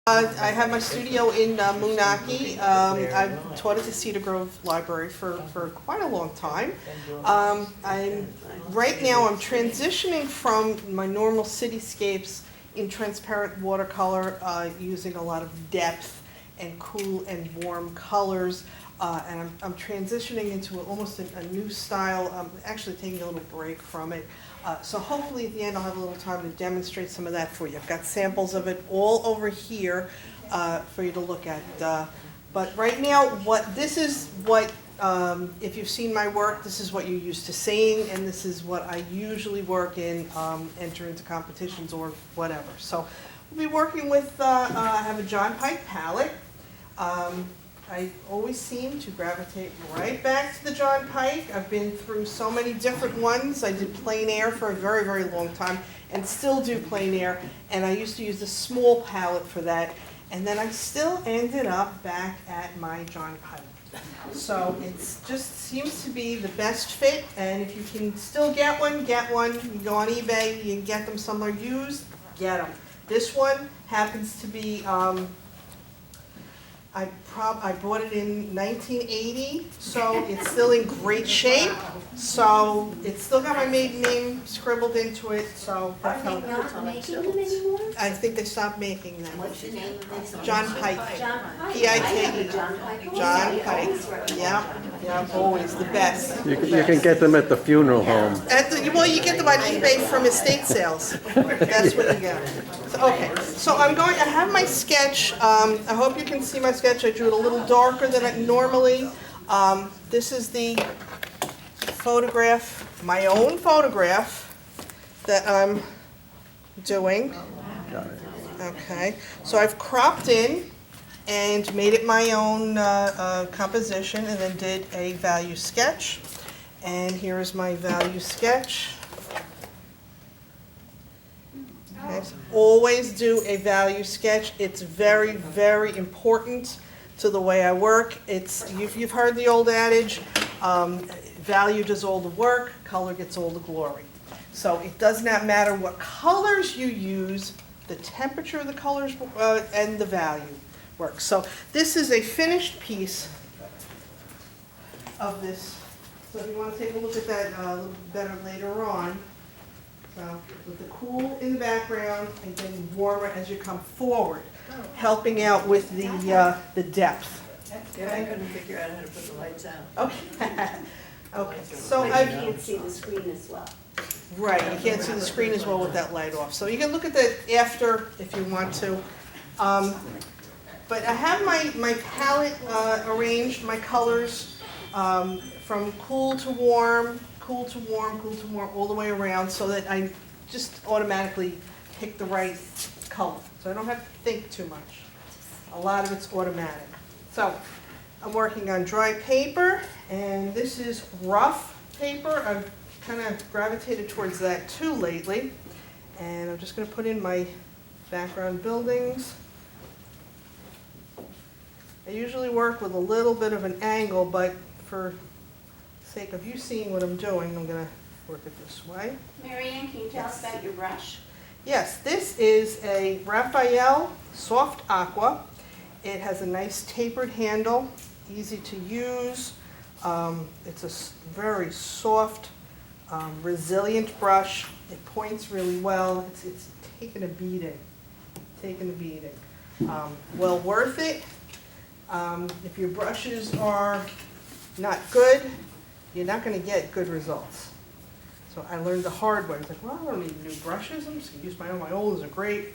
I have my studio in Moonachie. I've taught at the Cedar Grove Library for quite a long time. Right now I'm transitioning from my normal cityscapes in transparent watercolor, using a lot of depth and cool and warm colors. And I'm transitioning into almost a new style. I'm actually taking a little break from it. So hopefully at the end I'll have a little time to demonstrate some of that for you. I've got samples of it all over here for you to look at. But right now, this is what, if you've seen my work, this is what you're used to seeing, and this is what I usually work in, enter into competitions or whatever. So we'll be working with, I have a John Pike palette. I always seem to gravitate right back to the John Pike. I've been through so many different ones. I did plein air for a very, very long time and still do plein air. And I used to use a small palette for that. And then I still ended up back at my John Pike. So it just seems to be the best fit. And if you can still get one, get one. You can go on eBay, you can get them somewhere used, get them. This one happens to be, I bought it in 1980, so it's still in great shape. So it's still got my maiden name scribbled into it, so that's how. Are they not making them anymore? I think they stopped making them. What's the name of this? John Pike. John Pike. P-I-K. John Pike. John Pike. Yeah, always the best. You can get them at the funeral home. Well, you get them on eBay from estate sales. That's what you get. So, okay, so I have my sketch. I hope you can see my sketch. I drew it a little darker than I normally. This is the photograph, my own photograph that I'm doing. Got it. Okay, so I've cropped in and made it my own composition and then did a value sketch. And here is my value sketch. Okay, so always do a value sketch. It's very, very important to the way I work. You've heard the old adage, value does all the work, color gets all the glory. So it does not matter what colors you use, the temperature of the colors and the value works. So this is a finished piece of this. So if you want to take a look at that a little better later on. So with the cool in the background and getting warmer as you come forward, helping out with the depth. Yeah, I couldn't figure out how to put the lights out. Okay. Okay. So But I you can't see the screen as well. right, you can't see the screen as well with that light off. So you can look at that after if you want to. But I have my palette arranged, my colors from cool to warm, cool to warm, cool to warm, all the way around, so that I just automatically pick the right color. So I don't have to think too much. A lot of it's automatic. So I'm working on dry paper, and this is rough paper. I've kind of gravitated towards that too lately. And I'm just going to put in my background buildings. I usually work with a little bit of an angle, but for the sake of you seeing what I'm doing, I'm going to work it this way. Maryann, can you tell us about your brush? Yes, this is a Raphael Soft Aqua. It has a nice tapered handle, easy to use. It's a very soft, resilient brush. It points really well. It's taken a beating, well worth it. If your brushes are not good, you're not going to get good results. So I learned the hard way. I was like, well, I don't need new brushes. I'm just going to use my own. My old are great.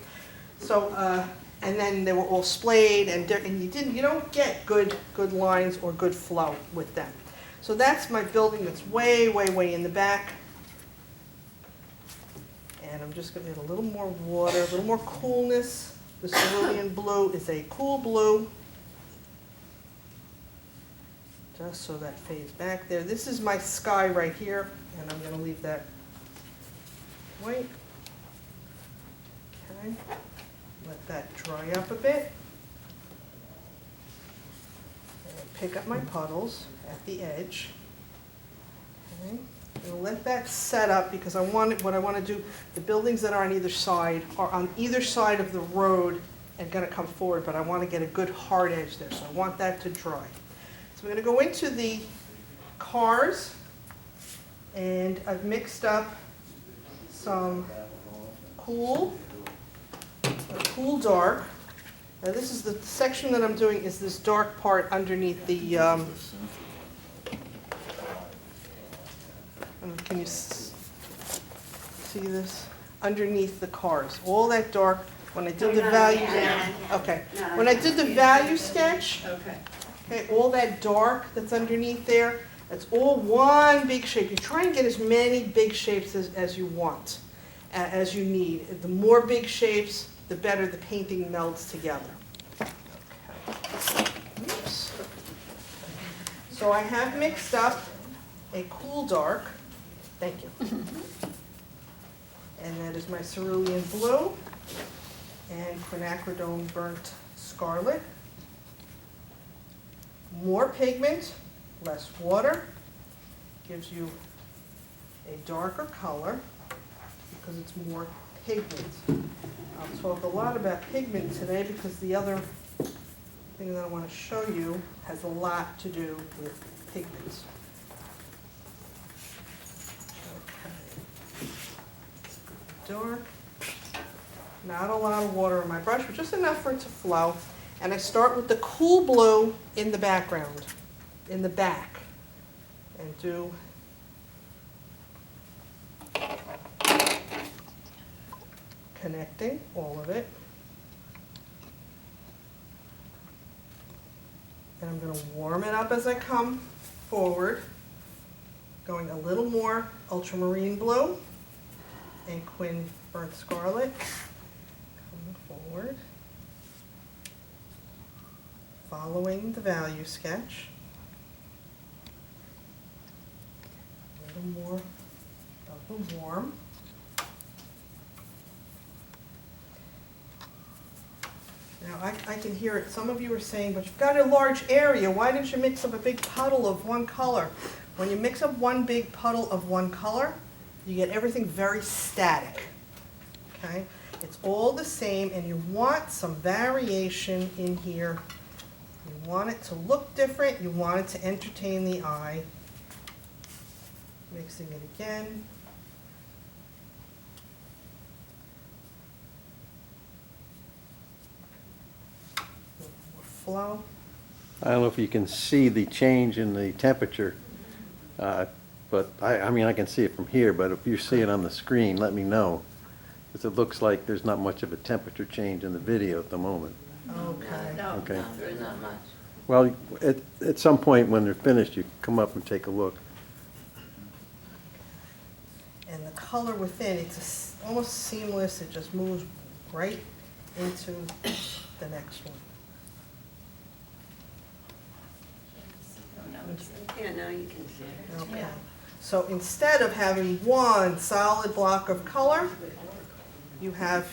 So, and then they were all splayed, and you don't get good lines or good flow with them. So that's my building that's way, way, way in the back. And I'm just going to get a little more water, a little more coolness. The cerulean blue is a cool blue. Just so that fades back there. This is my sky right here, and I'm going to leave that white. Okay. Let that dry up a bit. And pick up my puddles at the edge. Okay. And let that set up because what I want to do, the buildings that are on either side of the road and gonna come forward, but I wanna get a good hard edge there, so I want that to dry. So we're gonna go into the cars, and I've mixed up some cool dark. Now this is the section that I'm doing is this dark part underneath the, can you see this? Underneath the cars, all that dark, when I did the value, okay. When I did the value sketch, okay, all that dark that's underneath there, that's all one big shape. You try and get as many big shapes as you want, as you need. The more big shapes, the better the painting melds together. Okay. Oops. So I have mixed up a cool dark, thank you. And that is my cerulean blue and quinacridone burnt scarlet. More pigment, less water, gives you a darker color because it's more pigment. I'll talk a lot about pigment today because the other thing that I want to show you has a lot to do with pigments. Dark, not a lot of water in my brush, but just enough for it to flow. And I start with the cool blue in the background, in the back, and do connecting all of it. And I'm going to warm it up as I come forward, going a little more ultramarine blue and quin burnt scarlet, coming forward, following the value sketch, a little more of the warm. Now I can hear it, some of you are saying, but you've got a large area, why didn't you mix up a big puddle of one color? When you mix up one big puddle of one color, you get everything very static, okay? It's all the same, and you want some variation in here. You want it to look different, you want it to entertain the eye. Mixing it again. A little more flow. I don't know if you can see the change in the temperature, but I mean, I can see it from here, but if you see it on the screen, let me know. Because it looks like there's not much of a temperature change in the video at the moment. Okay. Okay. No, there's not much. Well, at some point when they're finished, you come up and take a look. And the color within, it's almost seamless, it just moves right into the next one. Yeah, now you can see it. Okay. Yeah. So instead of having one solid block of color, you have,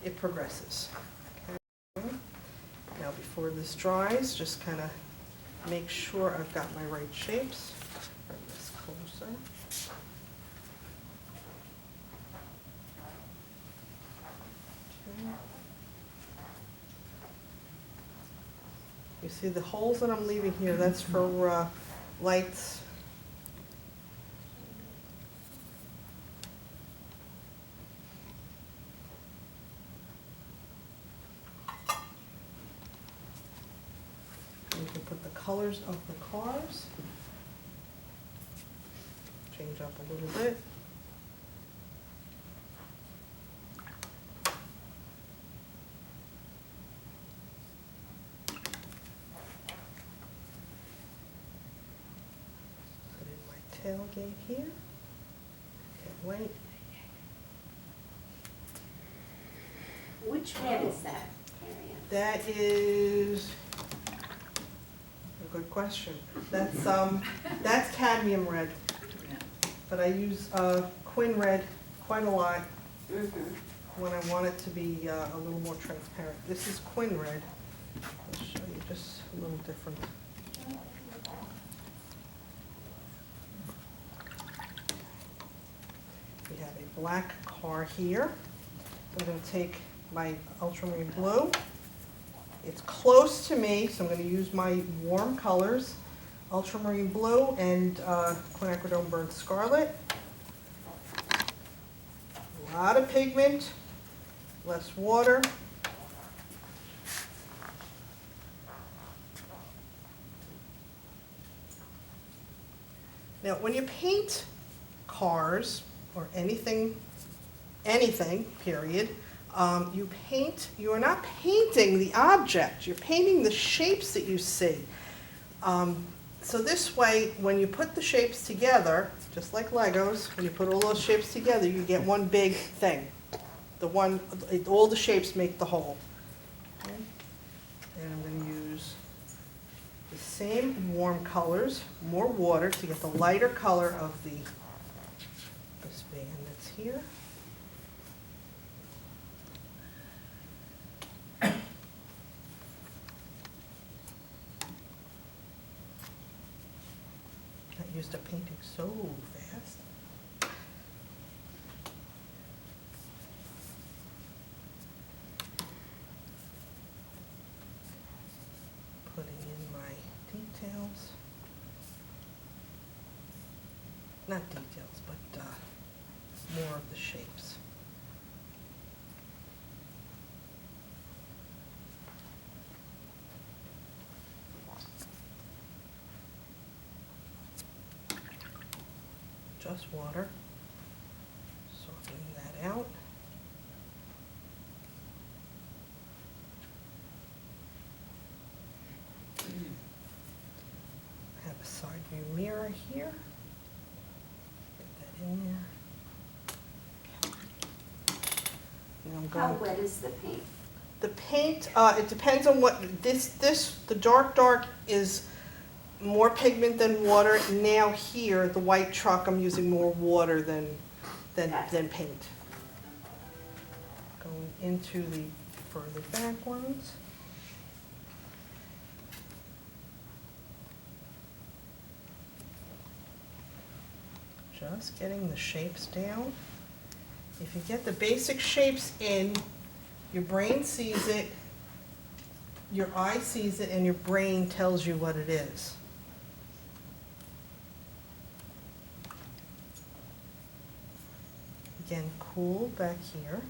it progresses. Okay. Now before this dries, just kind of make sure I've got my right shapes. Bring this closer. Okay. You see the holes that I'm leaving here, that's for lights. You can put the colors of the cars. Change up a little bit. Put in my tailgate here. Can't wait. Which red is that, Maryann? That is a good question. That's cadmium red, but I use quin red quite a lot when I want it to be a little more transparent. This is quin red. I'll show you just a little different. We have a black car here. I'm going to take my ultramarine blue. It's close to me, so I'm gonna use my warm colors, ultramarine blue and quinacridone burnt scarlet. A lot of pigment, less water. Now, when you paint cars or anything, period, you are not painting the object, you're painting the shapes that you see. So this way, when you put the shapes together, just like Legos, when you put all those shapes together, you get one big thing. All the shapes make the whole. Okay? And I'm going to use the same warm colors, more water to get the lighter color of this band that's here. Not used to painting so fast. Putting in my details. Not details, but more of the shapes. Just water, softening that out. I have a side view mirror here. Get that in there. And I'm How going. wet is the paint? The paint, it depends on what, the dark is more pigment than water. Now here, the white truck, I'm using more water than paint. Going into the further back ones. Just getting the shapes down. If you get the basic shapes in, your brain sees it, your eye sees it, and your brain tells you what it is. Again, cool back here.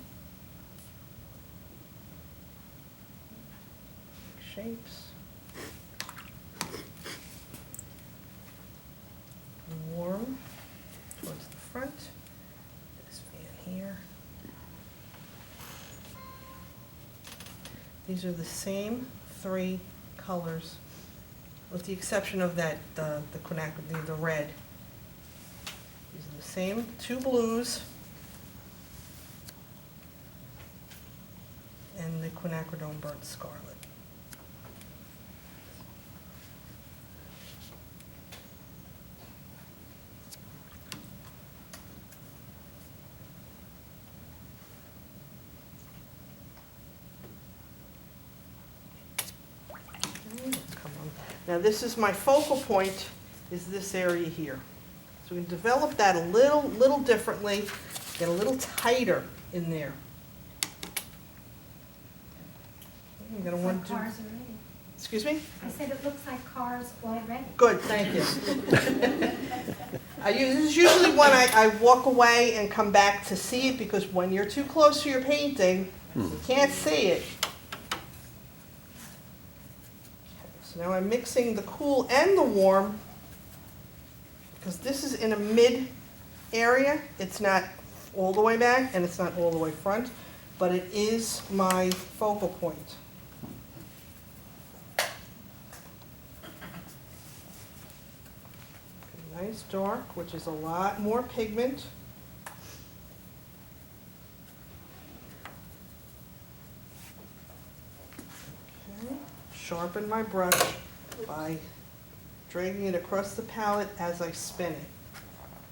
Shapes. Warm towards the front. This fan here. These are the same three colors, with the exception of that, the red. These are the same two blues and the quinacridone burnt scarlet. Now this is my focal point, is this area here. So we can develop that a little differently, get a little tighter in there. You're gonna want to. Cars already. Excuse me? I said it looks like cars already. Good, thank you. This is usually when I walk away and come back to see it, because when you're too close to your painting, you can't see it. So now I'm mixing the cool and the warm, because this is in a mid area. It's not all the way back and it's not all the way front, but it is my focal point. Nice dark, which is a lot more pigment. Okay. Sharpen my brush by dragging it across the palette as I spin it.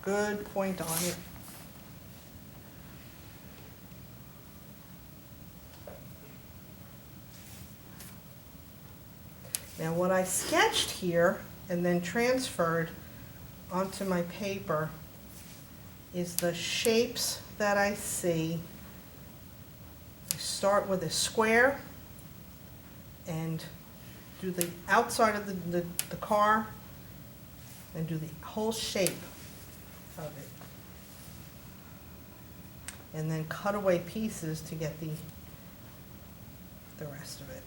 Good point on it. Now what I sketched here and then transferred onto my paper is the shapes that I see. I start with a square and do the outside of the car and do the whole shape of it. And then cut away pieces to get the rest of it.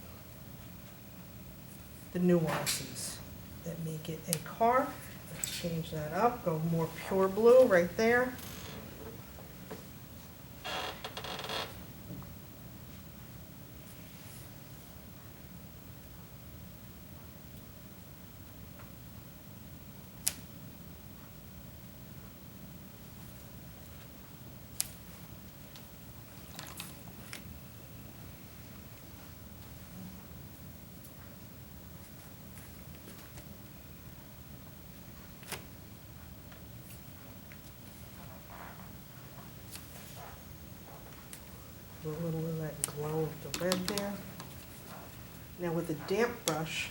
The nuances that make it a car. Let's change that up, go more pure blue right there. A little of that glow of the red there. Now with the damp brush,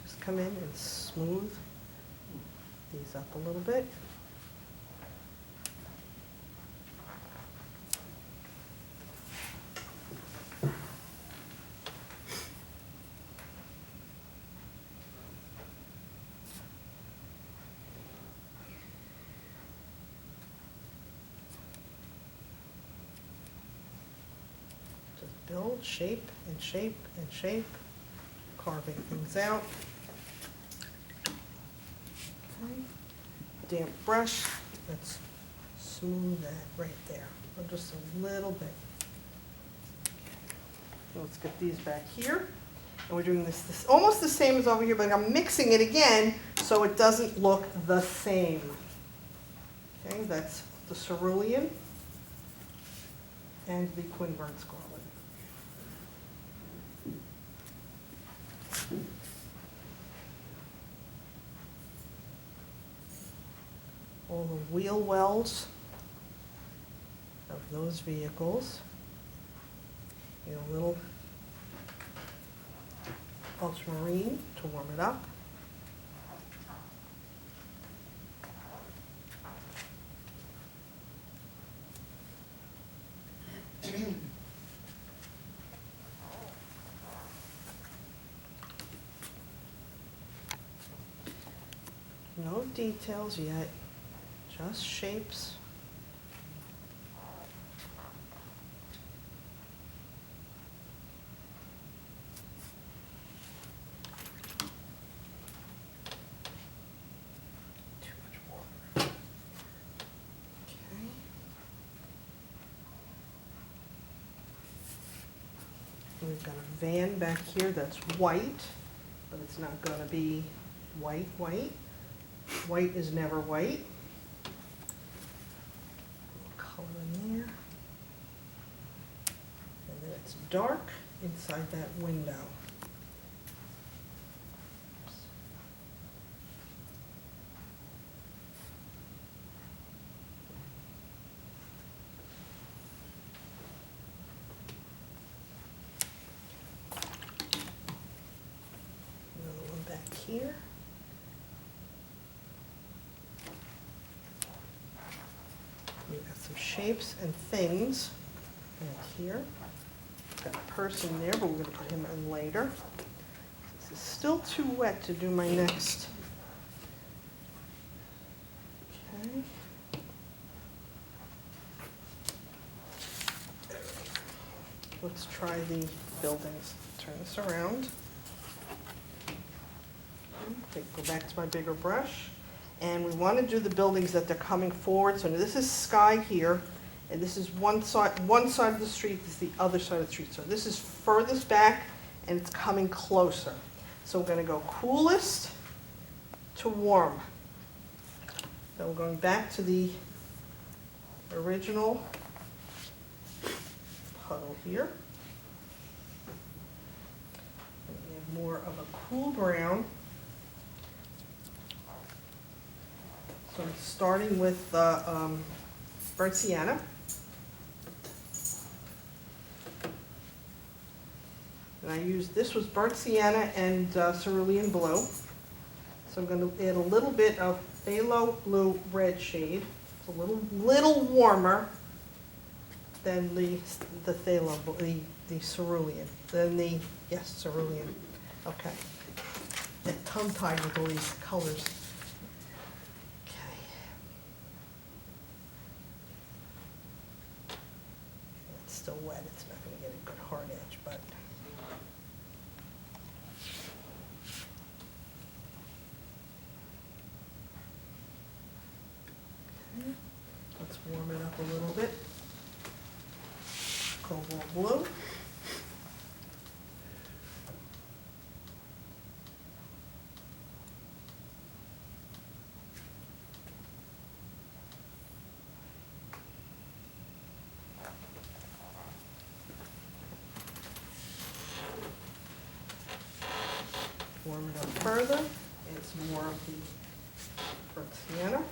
just come in and smooth these up a little bit. Build, shape, and shape, and shape, carving things out. Okay. Damp brush, let's smooth that right there, or just a little bit. Let's get these back here. And we're doing this almost the same as over here, but I'm mixing it again so it doesn't look the same. Okay, that's the cerulean and the Quinburn scarlet. All the wheel wells of those vehicles. You know, a little ultramarine to warm it up. No details yet, just shapes. Too much water. Okay. We've got a van back here that's white, but it's not going to be white. White is never white. Color in there. And then it's dark inside that window. Another one back here. We've got some shapes and things right here. Got a person there, but we're going to put him in later. This is still too wet to do my next. Okay. Let's try the buildings. Turn this around. Okay, go back to my bigger brush. And we want to do the buildings that they're coming forward. So this is sky here, and this is one side of the street, this is the other side of the street. So this is furthest back, and it's coming closer. So we're going to go coolest to warm. So we're going back to the original puddle here. And we have more of a cool brown. So I'm starting with burnt sienna. And this was burnt sienna and cerulean blue. So I'm going to add a little bit of phthalo blue red shade. It's a little warmer. then the phthalo, the cerulean, then the, yes, cerulean, okay. Get tongue-tied with all these colors. Okay. It's still wet, it's not gonna get a good hard edge, but. Okay. Let's warm it up a little bit. Cobalt blue. Warm it up further, add some more of the burnt sienna.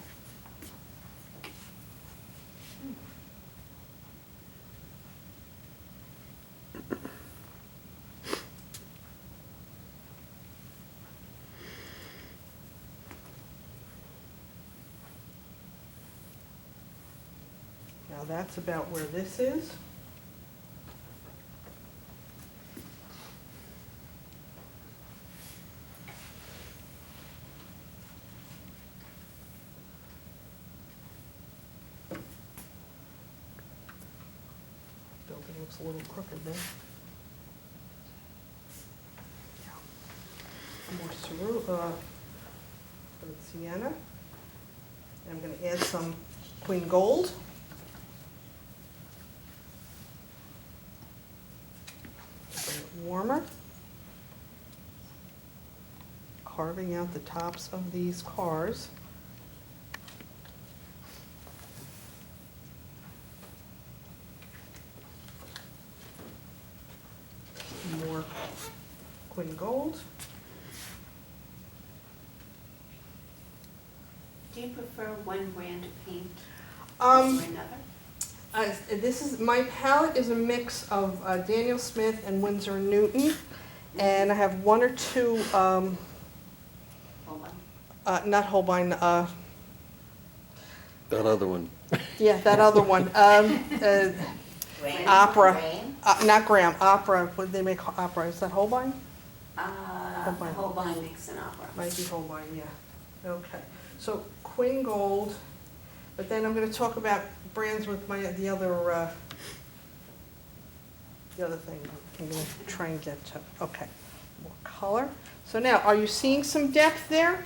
Now that's about where this is. Building looks a little crooked there. More sienna. I'm going to add some queen gold. Bring it warmer. Carving out the tops of these cars. More queen gold. Do you prefer one brand of paint Um, or another? This is, my palette is a mix of Daniel Smith and Winsor & Newton, and I have one or two, Hold on. not Holbein, That other one. yeah, that other one, Graham? Opera. Graham? Not Graham, Opera, what do they make Opera, is that Holbein? Holbein. Holbein makes an opera. Might be Holbein, yeah, okay. So Queen Gold, but then I'm gonna talk about brands with the other thing I'm gonna try and get to, okay. More color. So now, are you seeing some depth there?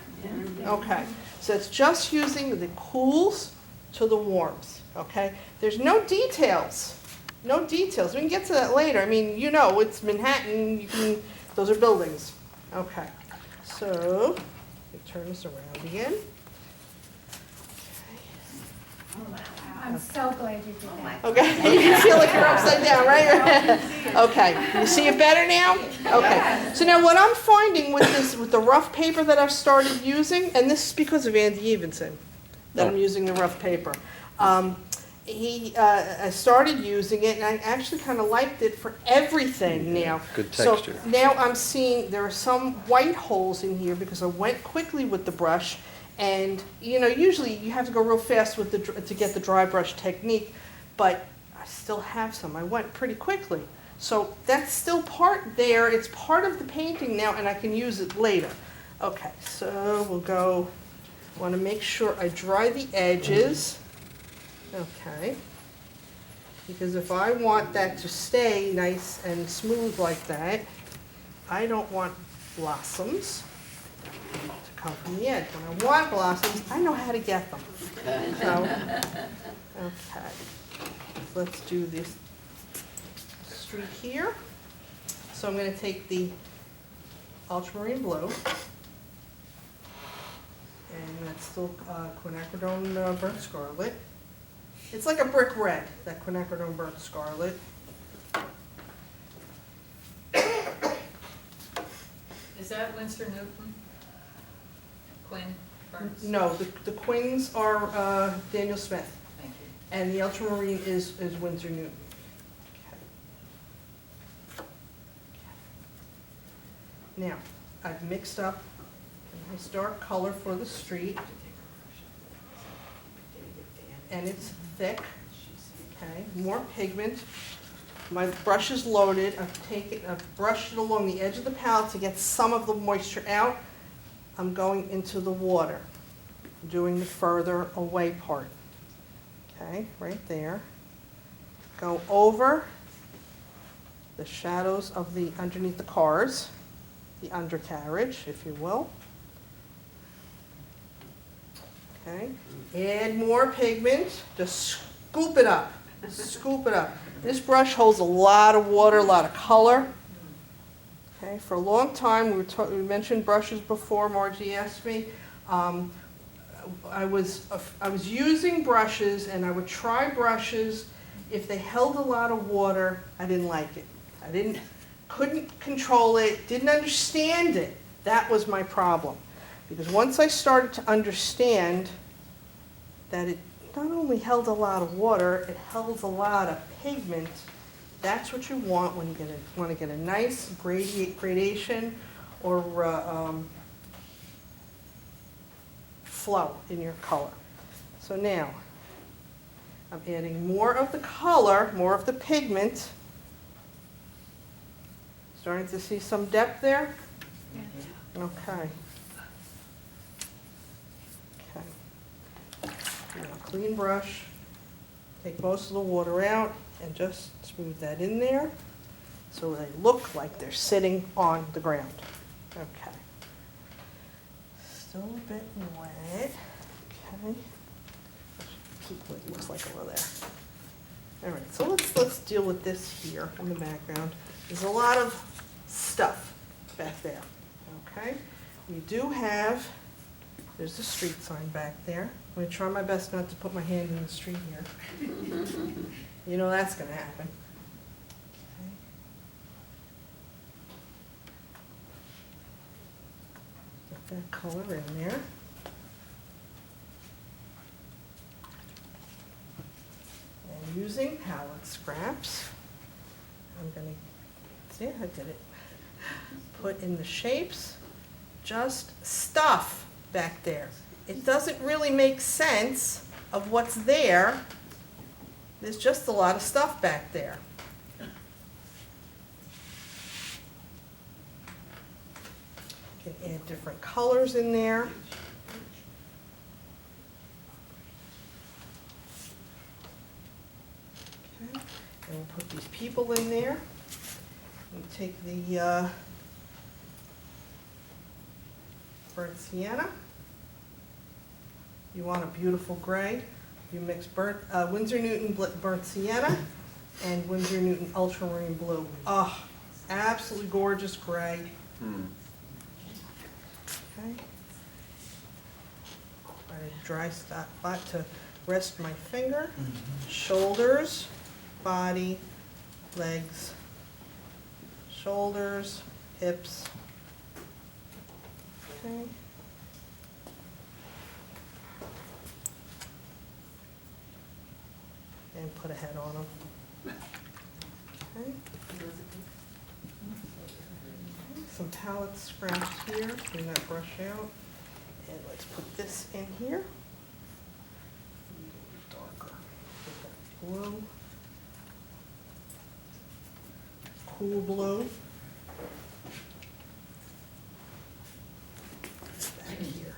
Okay, so it's just using the cools to the warms, okay? There's no details, no details. We can get to that later. I mean, you know, it's Manhattan, you can, those are buildings. Okay, so, we turn this around again. I'm so glad you did Oh my that. Okay, you can feel like you're upside down, right? Okay, you see it better now? Okay, so now what I'm finding with this, with the rough paper that I've started using, and this is because of Andy Evenson, that I'm using the rough paper. I started using it, and I actually kind of liked it for everything now. Good texture. So now I'm seeing there are some white holes in here because I went quickly with the brush. And, you know, usually you have to go real fast with to get the dry brush technique, but I still have some. I went pretty quickly. So that's still part there. It's part of the painting now, and I can use it later. Okay, so we'll go, want to make sure I dry the edges. Okay. Because if I want that to stay nice and smooth like that, I don't want blossoms to come from the edge. When I want blossoms, I know how to get them. So, okay, let's do this streak here. So I'm going to take the ultramarine blue, and that's still quinacridone burnt scarlet. It's like a brick red, that quinacridone burnt scarlet. Is that Winsor Newton? Quinn Burns? No, the quins are Daniel Smith, Thank you. and the ultramarine is Winsor Newton. Okay. Now, I've mixed up a nice dark color for the street, and it's thick, Okay, more pigment. My brush is loaded. I've brushed it along the edge of the palette to get some of the moisture out. I'm going into the water, doing the further away part. Okay, right there. Go over the shadows of the, underneath the cars, the undercarriage, if you will. Okay, add more pigment, just scoop it up, scoop it up. This brush holds a lot of water, a lot of color. Okay, for a long time, we mentioned brushes before, Margie asked me. I was using brushes, and I would try brushes. If they held a lot of water, I didn't like it. Couldn't control it, didn't understand it. That was my problem. Because once I started to understand that it not only held a lot of water, it held a lot of pigment. That's what you want when you want to get a nice gradation or flow in your color. So now, I'm adding more of the color, more of the pigment. Starting to see some depth there? Okay. Okay. Now, clean brush, take most of the water out and just smooth that in there so they look like they're sitting on the ground. Okay. Still a bit wet. Okay. Keep what it looks like over there. All right, so let's deal with this here in the background. There's a lot of stuff back there, okay? We do have, there's the street sign back there. I'm gonna try my best not to put my hand in the street here. You know that's gonna happen. Okay. Get that color in there. And using palette scraps, I'm gonna, see, I did it. Put in the shapes, just stuff back there. It doesn't really make sense of what's there. There's just a lot of stuff back there. You can add different colors in there. Okay, and we'll put these people in there. We take the burnt sienna. You want a beautiful gray. You mix Winsor Newton burnt sienna and Winsor Newton ultramarine blue. Oh, absolutely gorgeous gray. Okay. Find a dry spot to rest my finger. Shoulders, body, legs. Shoulders, hips. Okay. And put a head on them. Okay. Some palette scraps here, clean that brush out. And let's put this in here. Darker. Get that blue. Cool blue. Back here.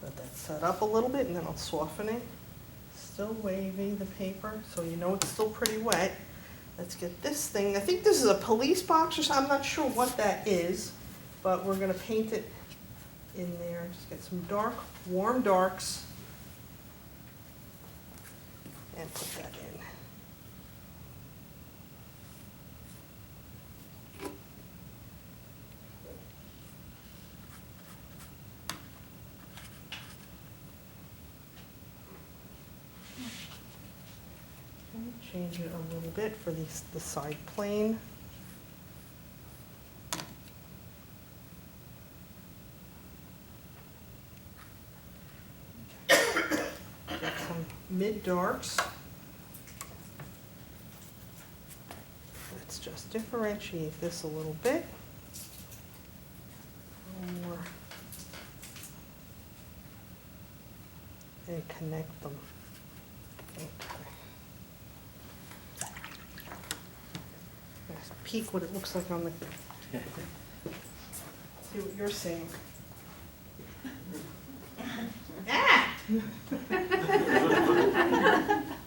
Let that set up a little bit and then I'll soften it. Still wavy, the paper, so you know it's still pretty wet. Let's get this thing, I think this is a police box or something, I'm not sure what that is, but we're gonna paint it in there. Just get some dark, warm darks and put that in. Change it a little bit for the side plane. mid-darks. Let's just differentiate this a little bit. More. And connect them. Okay. Let's peek what it looks like on the, see what you're seeing. Ah! Do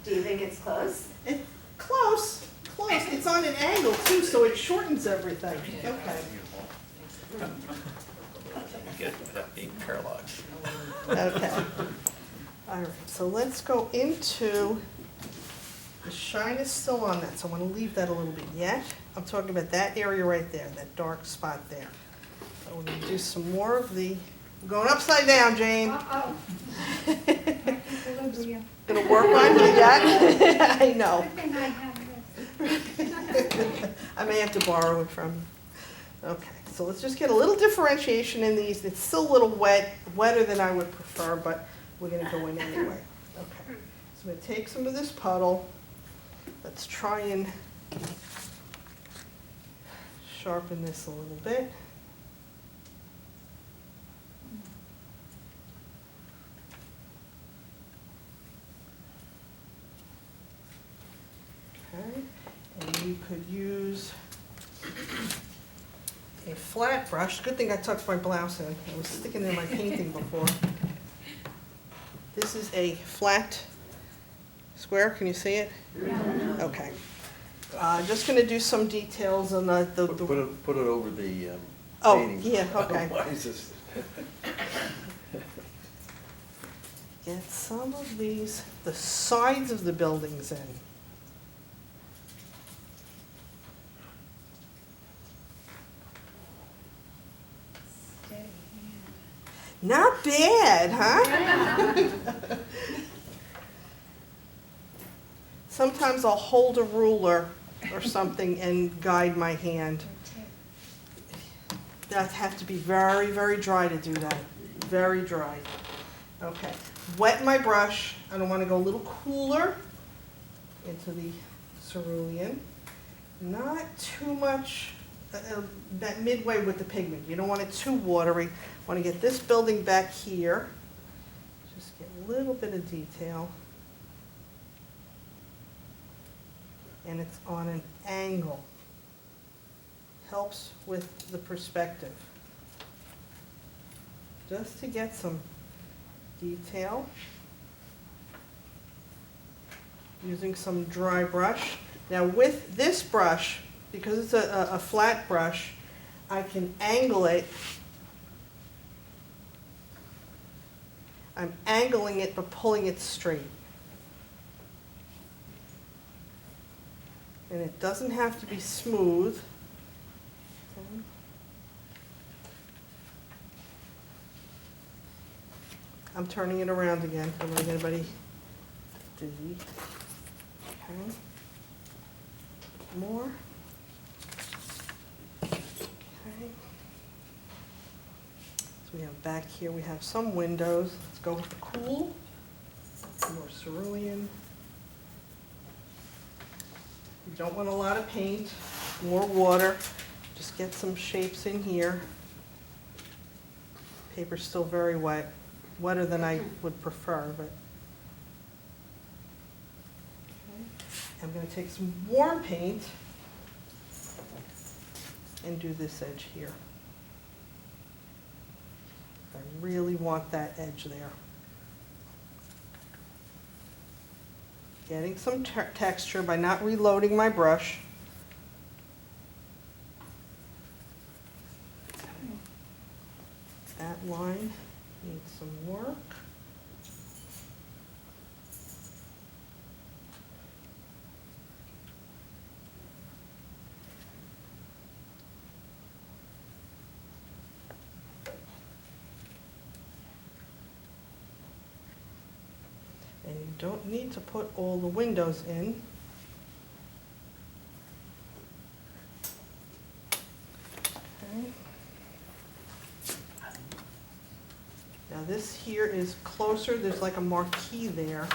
you think it's close? It's close, close. It's on an angle too, so it shortens everything. Okay. Good, without being paralyzed. Okay. All right, so let's go into, the shine is still on that, so I want to leave that a little bit yet. I'm talking about that area right there, that dark spot there. So we're going to do some more of the, I'm going upside down, Jane. Uh-oh. Equilibrium. Gonna work on you yet? I know. Good thing I have this. I may have to borrow it from you. Okay, so let's just get a little differentiation in these. It's still a little wet, wetter than I would prefer, but we're gonna go in anyway. Okay, so I'm gonna take some of this puddle. Let's try and sharpen this a little bit. Okay, and you could use a flat brush. Good thing I tucked my blouse in. I was sticking in my painting before. This is a flat square. Can you see it? Okay. Just going to do some details on the Put it over the Oh, painting. yeah, okay. Why is this? get some of these, the sides of the buildings in. Steady hand. Not bad, huh? Sometimes I'll hold a ruler or something and guide my hand. That have to be very, very dry to do that. Very dry. Okay. Wet my brush. I don't want to go a little cooler into the cerulean. Not too much, that midway with the pigment. You don't want it too watery. Want to get this building back here. Just get a little bit of detail. And it's on an angle. Helps with the perspective. Just to get some detail. Using some dry brush. Now with this brush, because it's a flat brush, I can angle it. I'm angling it but pulling it straight. And it doesn't have to be smooth. I'm turning it around again. Don't want anybody dizzy. Okay. More. Okay. So we have back here, we have some windows. Let's go with the cool. More cerulean. You don't want a lot of paint, more water. Just get some shapes in here. Paper's still very wet, wetter than I would prefer, but. Okay. I'm going to take some warm paint and do this edge here. I really want that edge there. Getting some texture by not reloading my brush. That line needs some work. And you don't need to put all the windows in. Okay. Now this here is closer, there's like a marquee there.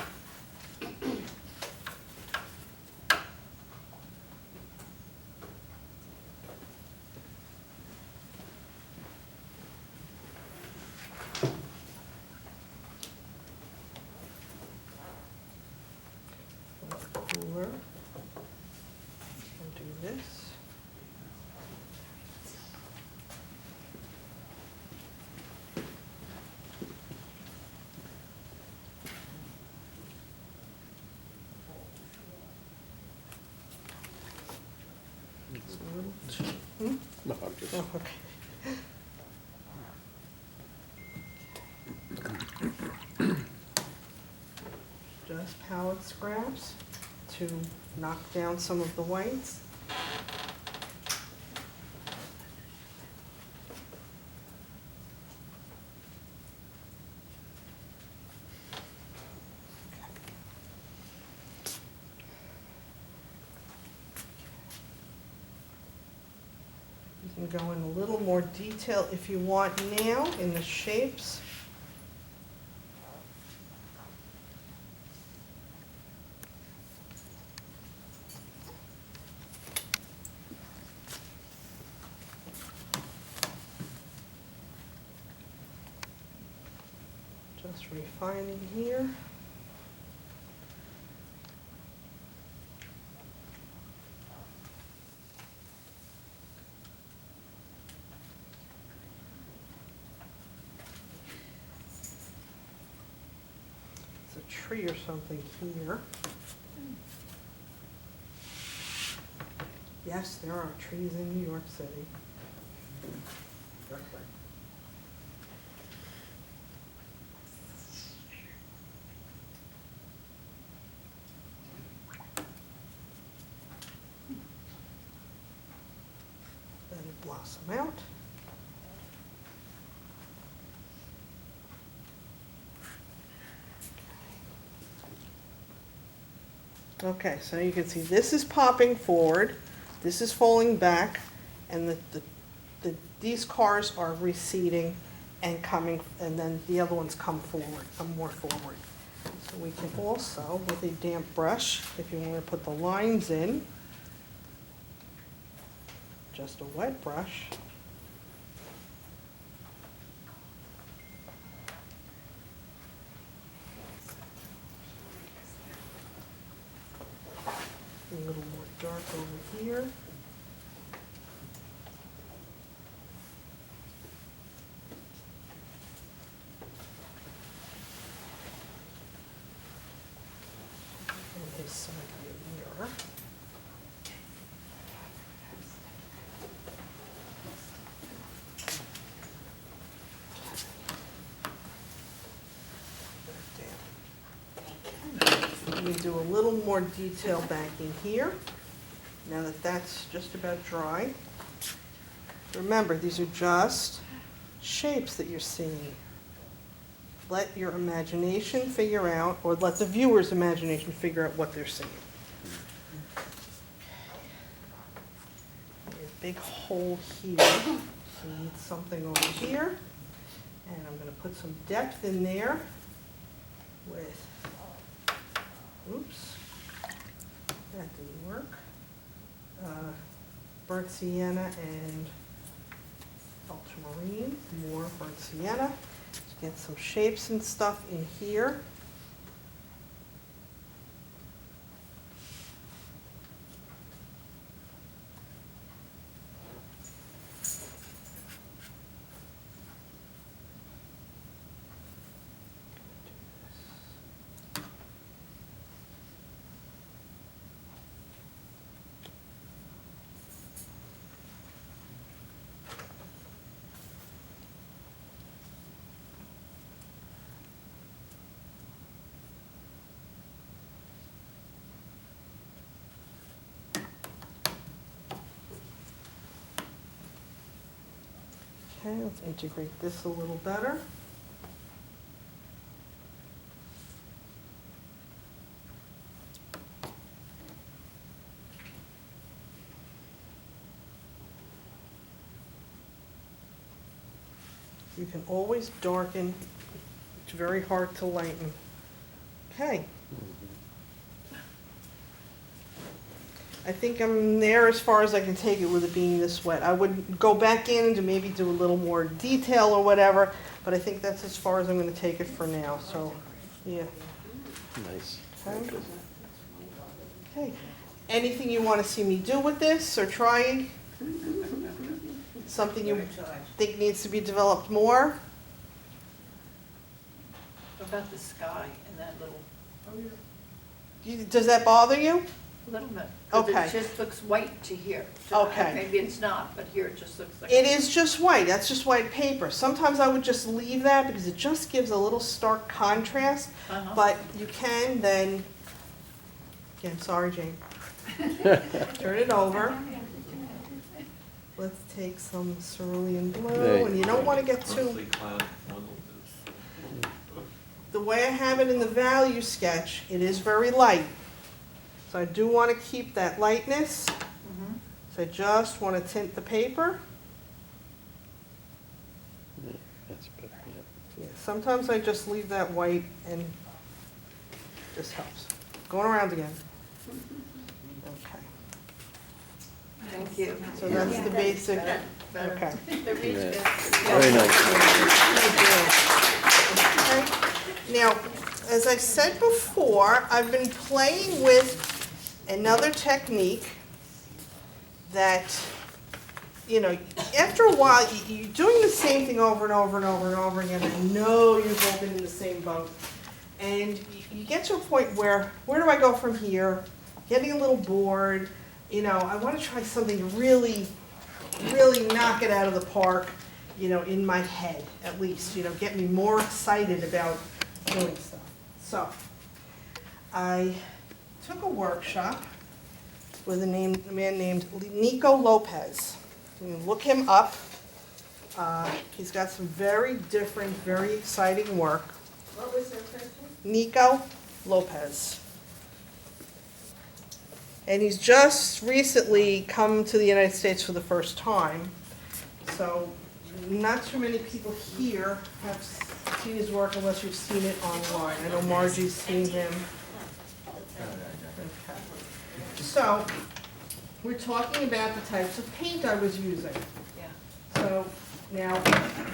just. Oh, okay. Just palette scraps to knock down some of the whites. You can go in a little more detail if you want now in the shapes. Just refining here. It's a tree or something here. Yes, there are trees in New York City. Let it blossom out. Okay, so you can see this is popping forward, this is falling back, and these cars are receding and coming, and then the other ones come forward, come more forward. So we can also, with a damp brush, if you want to put the lines in, just a wet brush. A little more dark over here. And his side view mirror. Let me do a little more detail back in here, now that that's just about dry. Remember, these are just shapes that you're seeing. Let your imagination figure out, or let the viewer's imagination figure out what they're seeing. A big hole here, need something over here, and I'm going to put some depth in there with, oops, that didn't work. Burnt sienna and ultramarine, more burnt sienna. Get some shapes and stuff in here. Okay, let's integrate this a little better. You can always darken, it's very hard to lighten. Okay. I think I'm there as far as I can take it with it being this wet. I would go back in to maybe do a little more detail or whatever, but I think that's as far as I'm gonna take it for now, so, yeah. Nice. Okay. Okay. Anything you wanna see me do with this or try? Something you think needs to be developed more? What about the sky and that little, Does that bother you? A little bit. 'Cause Okay. it just looks white to here. So Okay. Maybe it's not, but here it just looks like. It is just white, that's just white paper. Sometimes I would just leave that because it just gives a little stark contrast, Uh-huh. but you can then, again, sorry, Jane. Turn it over. Let's take some cerulean blue, and you don't want to get too, the way I have it in the value sketch, it is very light. So I do want to keep that lightness. Mhm. So I just want to tint the paper. That's better, yeah. Yeah, sometimes I just leave that white and this helps. Going around again. Okay, Thank you. so that's the basic, Better, better. okay. The reach Yeah. is- Very nice. Okay. Now, as I said before, I've been playing with another technique that, you know, after a while, you're doing the same thing over and over and over and over again. I know you've all been in the same boat. And you get to a point where do I go from here? Getting a little bored, you know, I want to try something to really knock it out of the park, you know, in my head, at least, you know, get me more excited about doing stuff. So, I took a workshop with a man named Nico Lopez. You can look him up. He's got some very different, very exciting work. What was their first one? Nico Lopez. And he's just recently come to the United States for the first time. So not too many people here have seen his work unless you've seen it online. I know Margie's seen him. Okay. So we're talking about the types of paint I was using. So now,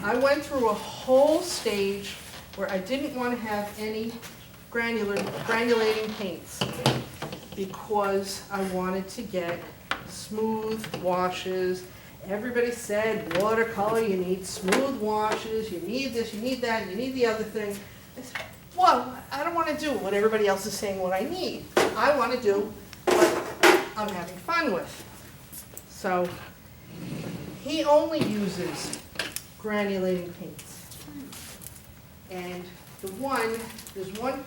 I went through a whole stage where I didn't want to have any granulating paints because I wanted to get smooth washes. Everybody said watercolor, you need smooth washes, you need this, you need that, you need the other thing. I said, well, I don't want to do what everybody else is saying what I need. I want to do what I'm having fun with. So he only uses granulating paints. And there's one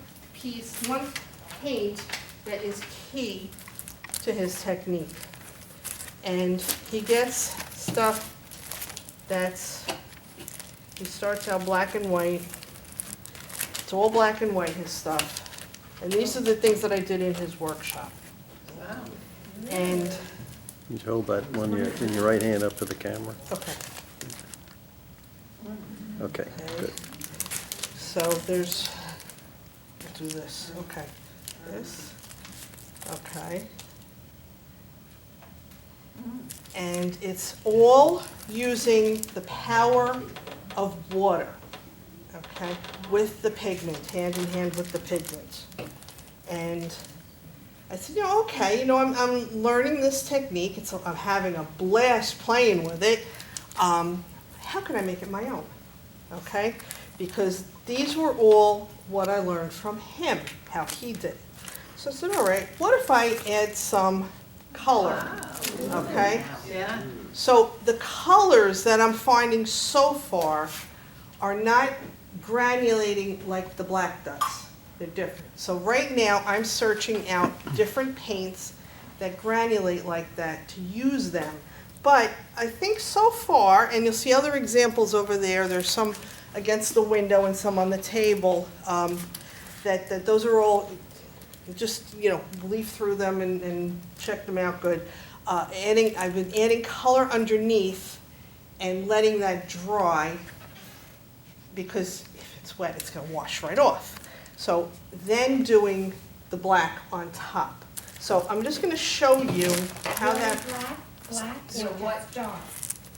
paint that is key to his technique. And he gets stuff he starts out black and white. It's all black and white, his stuff. And these are the things that I did in his workshop. Wow. And, You hold that one in your right hand up to the camera. okay. Okay, good. So there's, let's do this, okay. This, okay. And it's all using the power of water, okay, with the pigment, hand in hand with the pigment. And I said, you know, okay, you know, I'm learning this technique, I'm having a blast playing with it. How can I make it my own? Okay, because these were all what I learned from him, how he did it. So I said, all right, what if I add some color? Okay, Yeah. so the colors that I'm finding so far are not granulating like the black does. They're different. So right now I'm searching out different paints that granulate like that to use them. But I think so far, and you'll see other examples over there, there's some against the window and some on the table, that those are all, just, you know, leaf through them and check them out good. I've been adding color underneath and letting that dry, because if it's wet, it's gonna wash right off. So then doing the black on top. So I'm just gonna show you how that. Black So or what- just dark?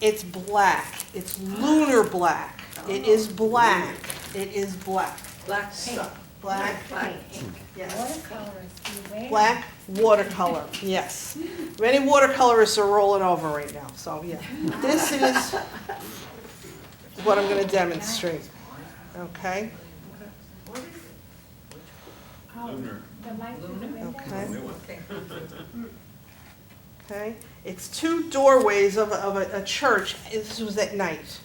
It's black. It's lunar black. It is black. It is black. Black So, paint. black Black paint. Yes. Watercolors, beware. Black watercolor, yes. Many watercolorists are rolling over right now, so yeah. This is what I'm gonna demonstrate, okay? Oh, the light through the window? Okay. Okay. Okay, it's two doorways of a church. This was at night.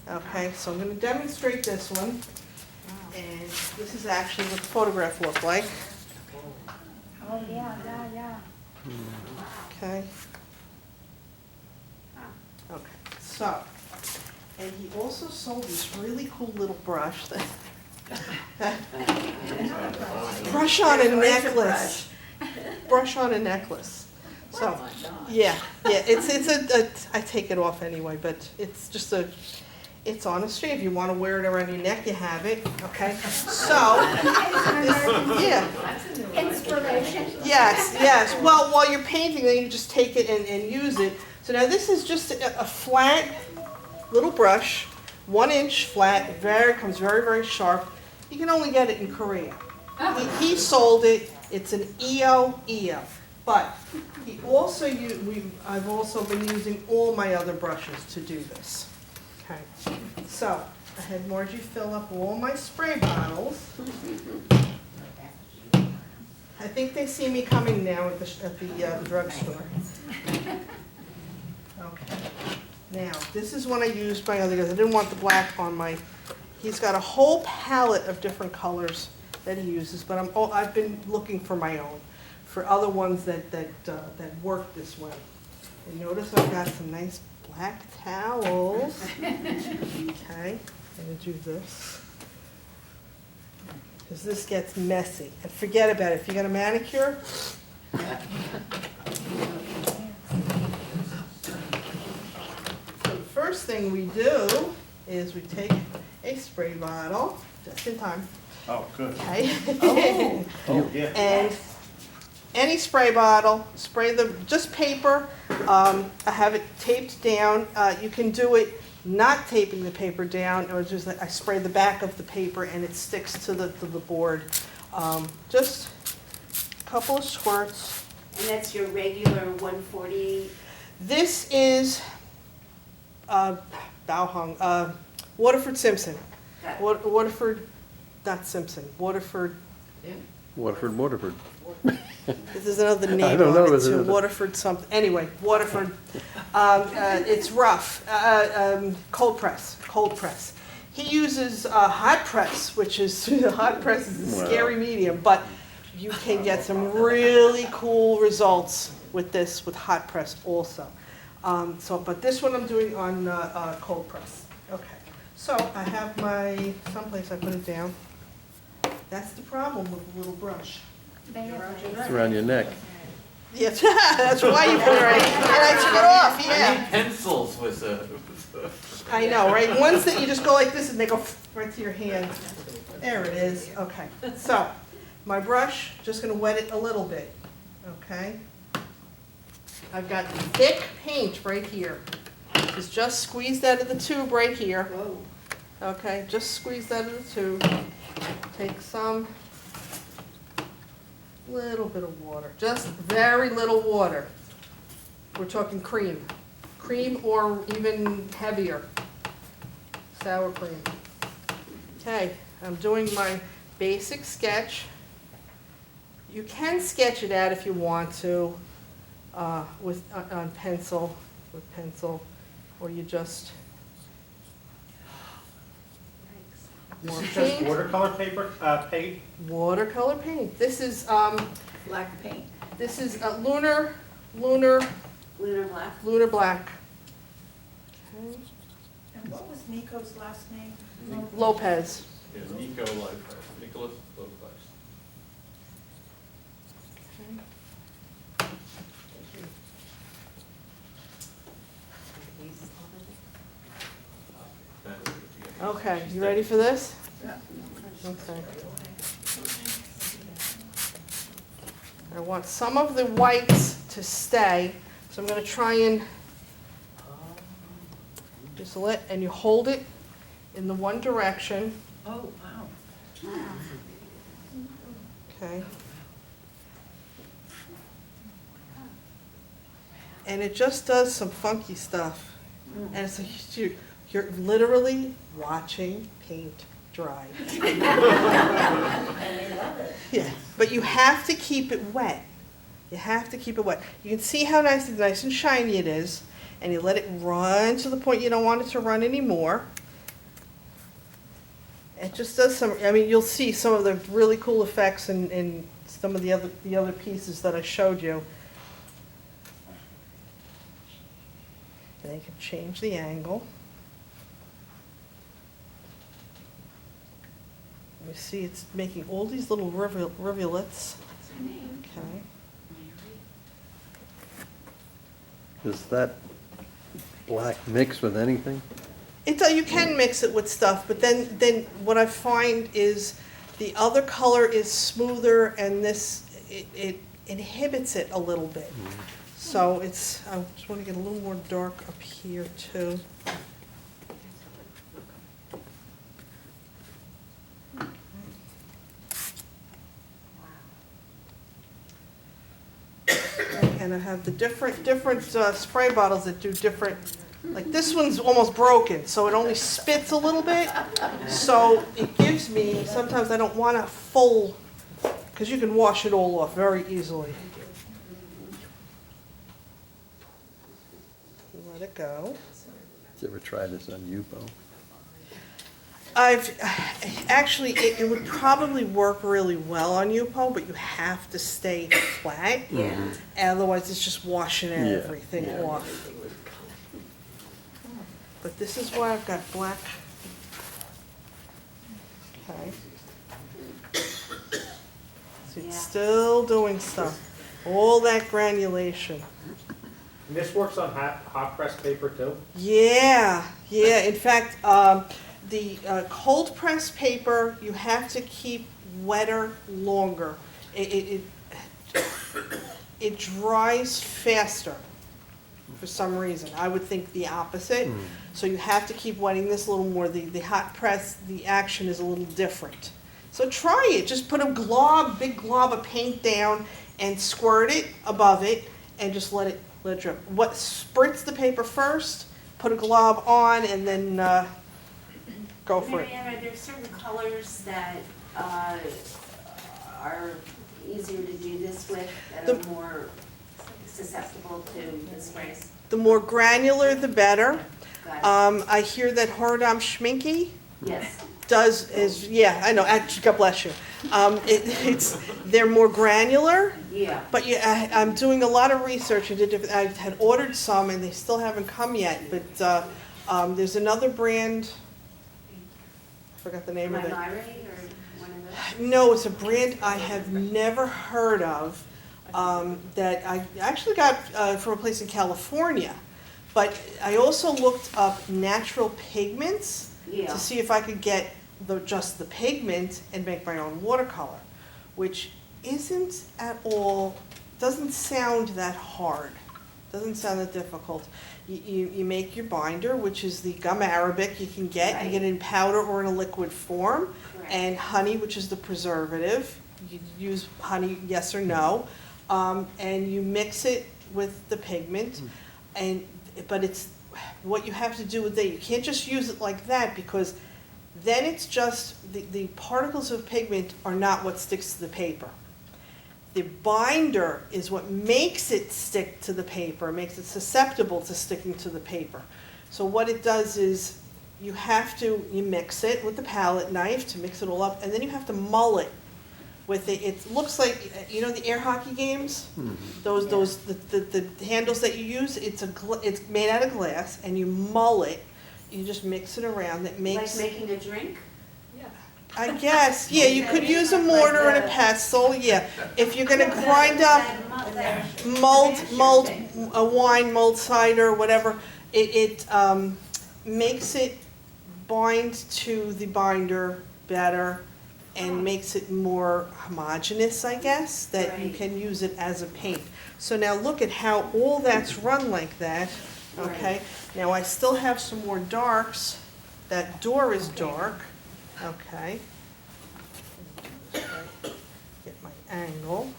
Okay, so I'm gonna demonstrate this one. And this is actually what the photograph looked like. Oh, yeah. Okay. Okay, so, and he also sold this really cool little brush that, brush on a necklace. Brush on a necklace. So, yeah, I take it off anyway, but it's just it's on a string. If you want to wear it around your neck, you have it, okay? So, yeah. Inspiration. Yes. Well, while you're painting, then you just take it and use it. So now this is just a flat little brush, 1 inch flat, comes very, very sharp. You can only get it in Korea. He sold it, it's an EO. But he also I've also been using all my other brushes to do this. Okay, so I had Margie fill up all my spray bottles. I think they see me coming now at the drugstore. Okay. Now, this is one I used my other guys. I didn't want the black on my. He's got a whole palette of different colors that he uses, but I've been looking for my own, for other ones that work this way. And notice I've got some nice black towels. Okay, I'm gonna do this. Because this gets messy. And forget about it. If you got a manicure, so the first thing we do is we take a spray bottle, just in time, Oh, good. okay? Oh, yeah. And any spray bottle, just paper. I have it taped down. You can do it not taping the paper down, or just I spray the back of the paper and it sticks to the board. Just a couple of squirts. And that's your regular 140? This is Bauhung, Waterford Simpson. Got it. Waterford, not Simpson, Waterford. Waterford. This is another name I don't know, on it is it- too, Waterford something, anyway, Waterford. It's rough, cold press. He uses hot press, which is, hot press is a scary medium, but you can get some really cool results with this, with hot press also. But this one I'm doing on cold press. Okay, so I have someplace I put it down. That's the problem with a little brush. It's around your neck. Yeah, that's why you put it right, and I took it off, yeah. Pencils was I know, right? Ones that you just go like this and they go right to your hand. There it is, okay. So, my brush, just gonna wet it a little bit, okay? I've got thick paint right here. It's just squeezed out of the tube right here. Okay, just squeezed out of the tube. Take some, little bit of water, just very little water. We're talking cream or even heavier, sour cream. Okay, I'm doing my basic sketch. You can sketch it out if you want to with pencil, or you just more This is just paint. watercolor paper, paint? Watercolor paint. This is Black paint. lunar Lunar black? lunar black. Okay. And what was Nico's last name? Lopez. Yeah, Nicholas Lopez. Okay, you ready for this? Okay. I want some of the whites to stay, so I'm going to try and just and you hold it in the one direction. Oh, wow. Okay. And it just does some funky stuff. And it's you're literally watching paint dry. And they love it. Yeah. But you have to keep it wet. You have to keep it wet. You can see how nice and shiny it is, and you let it run to the point you don't want it to run anymore. It just does some, I mean, you'll see some of the really cool effects in some of the other pieces that I showed you. And you can change the angle. You see it's making all these little rivulets. Okay. Does that black mix with anything? You can mix it with stuff, but then what I find is the other color is smoother and this, it inhibits it a little bit. So I just want to get a little more dark up here too. And I have the different spray bottles that do different, like this one's almost broken, so it only spits a little bit. So it gives me, sometimes I don't want a full, because you can wash it all off very easily. Let it go. Did you ever try this on Yupo? Actually, it would probably work really well on Yupo, but you have to stay flat. Yeah. Otherwise, it's just washing Yeah, everything yeah. off. But this is why I've got black. Okay. So it's still doing stuff. All that granulation. And this works on hot press paper too? Yeah. In fact, the cold press paper, you have to keep wetter longer. It dries faster for some reason. I would think the opposite. So you have to keep wetting this a little more. The hot press, the action is a little different. So try it. Just put a big glob of paint down and squirt it above it and just let it drip. Spritz the paper first, put a glob on, and then go for it. Maryann, are there certain colors that are easier to do this with, that are more susceptible to the sprays? The more granular, the better. Got it. I hear that Hordam Schminke Yes. yeah, I know, actually, God bless you. They're more granular, Yeah. but I'm doing a lot of research. I had ordered some and they still haven't come yet, but there's another brand, I forgot the name of it. Myri or one of those? No, it's a brand I have never heard of, that I actually got from a place in California. But I also looked up natural pigments Yeah. to see if I could get just the pigment and make my own watercolor, which isn't at all, doesn't sound that hard, doesn't sound that difficult. You make your binder, which is the gum arabic you can get. You get it in powder or in a liquid form. Correct. And honey, which is the preservative. You use honey, yes or no. And you mix it with the pigment. But it's what you have to do with that. You can't just use it like that, because then it's just, the particles of pigment are not what sticks to the paper. The binder is what makes it stick to the paper, makes it susceptible to sticking to the paper. So what it does is you mix it with the palette knife to mix it all up, and then you have to mull it with it. It looks like, you know, the air hockey games? The handles that you use, it's made out of glass, and you mull it. You just mix it around. It makes, Like making a drink? I guess, yeah, you could use a mortar and a pestle, yeah. If you're gonna grind up mulled a wine, mulled cider, whatever, it makes it bind to the binder better and makes it more homogeneous, I guess, that you Right. can use it as a paint. So now look at how all that's run like that, okay? Right. Now I still have some more darks. That door is dark, okay? Get my angle.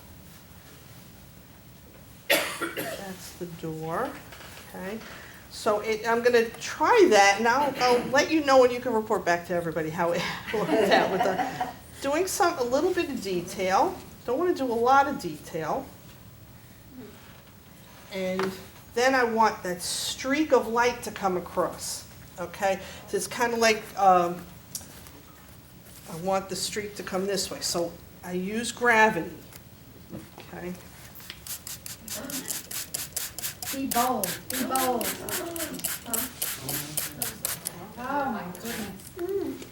That's the door, okay? So I'm gonna try that, and I'll let you know, and you can report back to everybody how it worked out with doing a little bit of detail. don't want to do a lot of detail. And then I want that streak of light to come across, okay? So it's kind of like, I want the streak to come this way. So I use gravity, okay? Be bold, be bold. Oh, my goodness.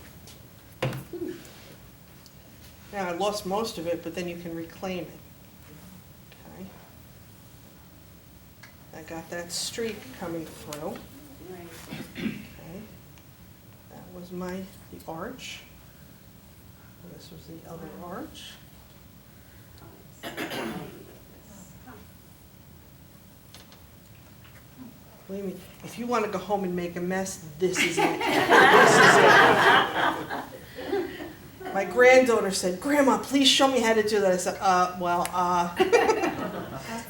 Now, I lost most of it, but then you can reclaim it. Okay. I got that streak coming through. Right. Okay. That was the arch. And this was the other arch. Believe me, if you want to go home and make a mess, this is it. This is it. My granddaughter said, "Grandma, please show me how to do that." I said,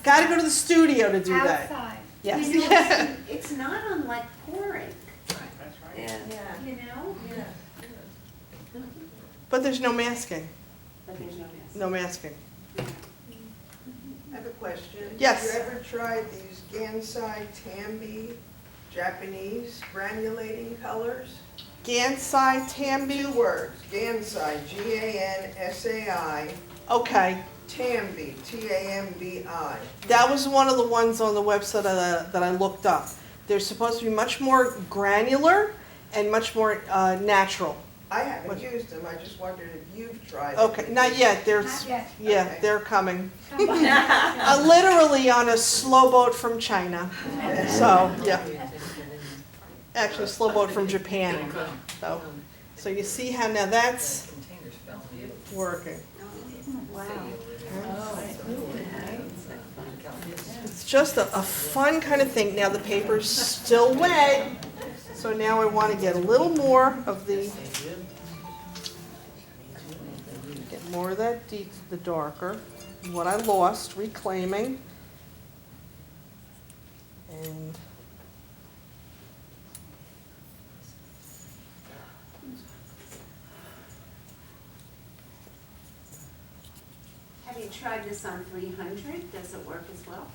gotta go to the studio to do that. Outside. Yes. You know, it's not unlike pouring, That's right. you know? But there's no masking, But there's no mess. no masking. I have a question. Yes. Have you ever tried these Gansai Tambi Japanese granulating colors? Gansai, Tambi, 2 words, Gansai, Gansai, okay. Tambi, Tambi. That was one of the ones on the website that I looked up. They're supposed to be much more granular and much more natural. I haven't used them, I just wondered if you've tried it. Okay, not yet, there's, Not yet. yeah, Okay. they're coming. Come on. Literally on a slow boat from China, so, yeah. Actually, a slow boat from Japan, so you see how now that's Containers fell. working. Wow. It's just a fun kind of thing. Now the paper's still wet, so now I want to get a little more of the, get more of that deep, the darker, what I lost, reclaiming. And Have you tried this on 300? Does it work as well?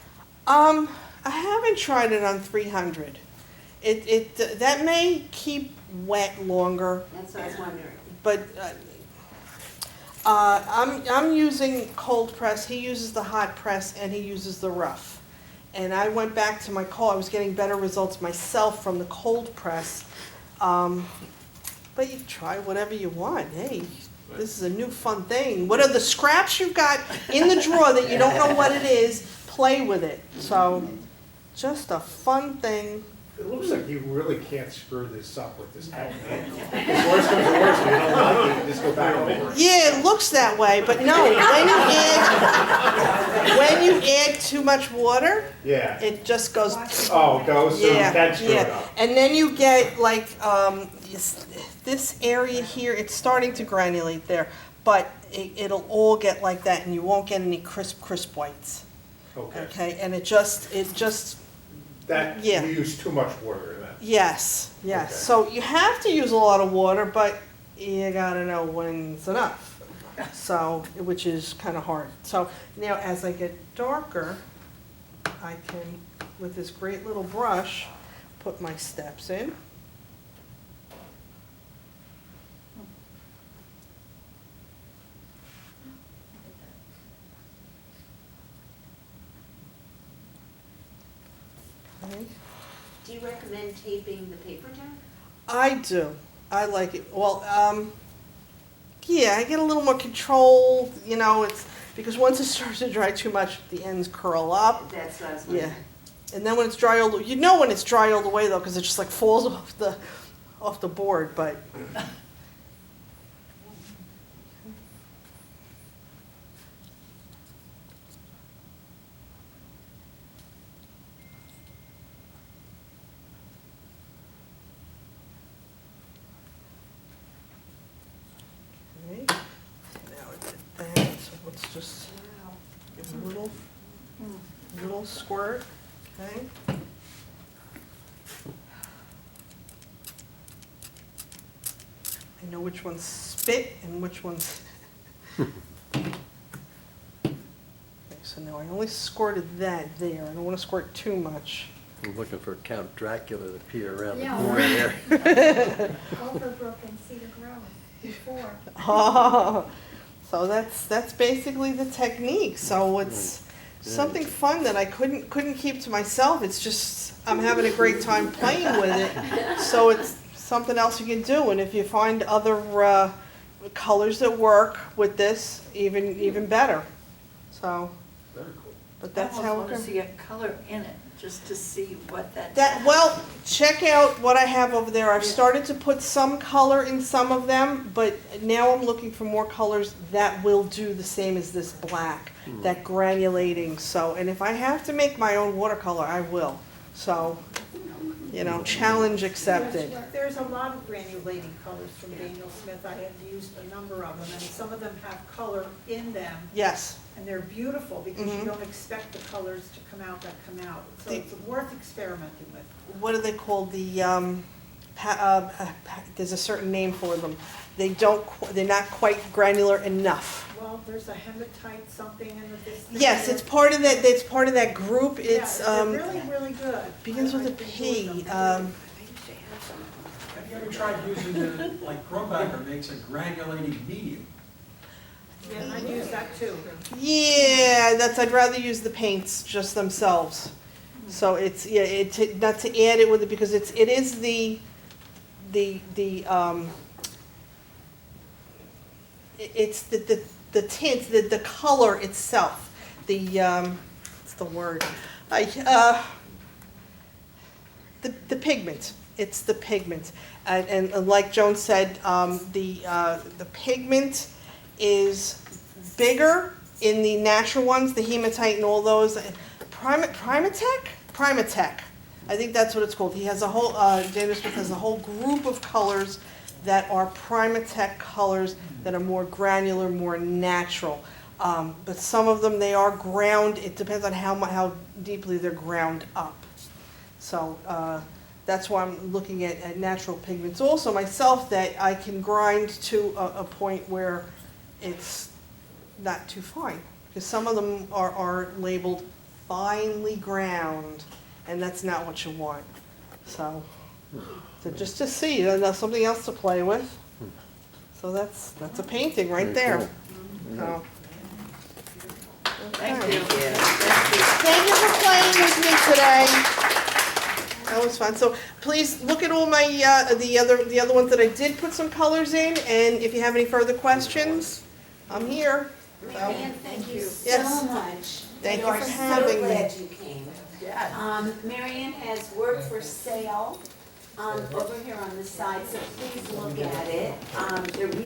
I haven't tried it on 300. That may keep wet longer, That's what I was wondering. but I'm using cold press. He uses the hot press and he uses the rough. And I went back to my cold. I was getting better results myself from the cold press. But you try whatever you want. Hey, this is a new fun thing. What are the scraps you've got in the drawer that you don't know what it is? Play with it. So, just a fun thing. It looks like you really can't screw this up with this technique. If worse comes to worse, you don't like it, just go back over it. Yeah, it looks that way, but no, when you add too much water, Yeah. it just goes, Oh, it goes, so you yeah, can screw it yeah. up. And then you get like, this area here, it's starting to granulate there, but it'll all get like that and you won't get any crisp whites. Okay. Okay, and it just, That, Yeah. you use too much water in that. yes, yes. Okay. So you have to use a lot of water, but you gotta know when's enough. So, which is kind of hard. So now as I get darker, I can, with this great little brush, put my steps in. Okay. Do you recommend taping the paper down? I do. I like it. Well, yeah, I get a little more control, you know, it's, because once it starts to dry too much, the ends curl up. That's what I was Yeah. wondering. And then when it's dry all, you know when it's dry all the way though, because it just like falls off the board, but. Okay, now I did that, so let's just give it a little squirt, okay? I know which one's spit and which one's. So now I only squirted that there. I don't want to squirt too much. I'm looking for Count Dracula to appear around the Yeah, corner right. there. Overbrook and Cedar Grove before. Oh, so that's basically the technique. So it's Yeah. something fun that I couldn't keep to myself. It's just I'm having a great time playing with it. So it's something else you can do. And if you find other colors that work with this, even better. So, Very cool. but that's I how almost it want to see a color in it, just to see what that. That, well, check out what I have over there. I've started to put some color in some of them, but now I'm looking for more colors that will do the same as this black, that granulating. So, and if I have to make my own watercolor, I will. So, you know, challenge accepted. There's a lot of granulating colors from Daniel Smith. I have used a number of them, and some of them have color in them, Yes. and they're beautiful because you Mhm. don't expect the colors to come out that come out. So The- it's worth experimenting with. What are they called? There's a certain name for them. They're not quite granular enough. Well, there's a hematite something in this. Yes, it's part of that, it's part of that group. It's, Yeah, they're really, really good. begins with a I've enjoyed P. them. Have you ever tried using the, like Grumbacher makes a granulating medium? Yeah, I use that too. Yeah, I'd rather use the paints just themselves. So it's, yeah, not to add it with it, because it is it's the tint, the color itself, what's the word? The pigment, it's the pigment. And like Joan said, the pigment is bigger in the natural ones, the hematite and all those. Primatech, I think that's what it's called. He has a whole, Daniel Smith has a whole group of colors that are Primatech colors that are more granular, more natural. But some of them, they are ground, it depends on how deeply they're ground up. So that's why I'm looking at natural pigments. Also myself, that I can grind to a point where it's not too fine. Because some of them are labeled finely ground, and that's not what you want. So just to see, that's something else to play with. So that's a painting right Very there. cool. So, Thank okay. you. Thank you for playing with me today. That was fun. So please look at all my, the other ones that I did put some colors in, and if you have any further questions, I'm here. Maryann, thank you Yes. so much. Thank you We are for having so me. glad you came. Maryann has work for sale over here on the side, so please look at it. They're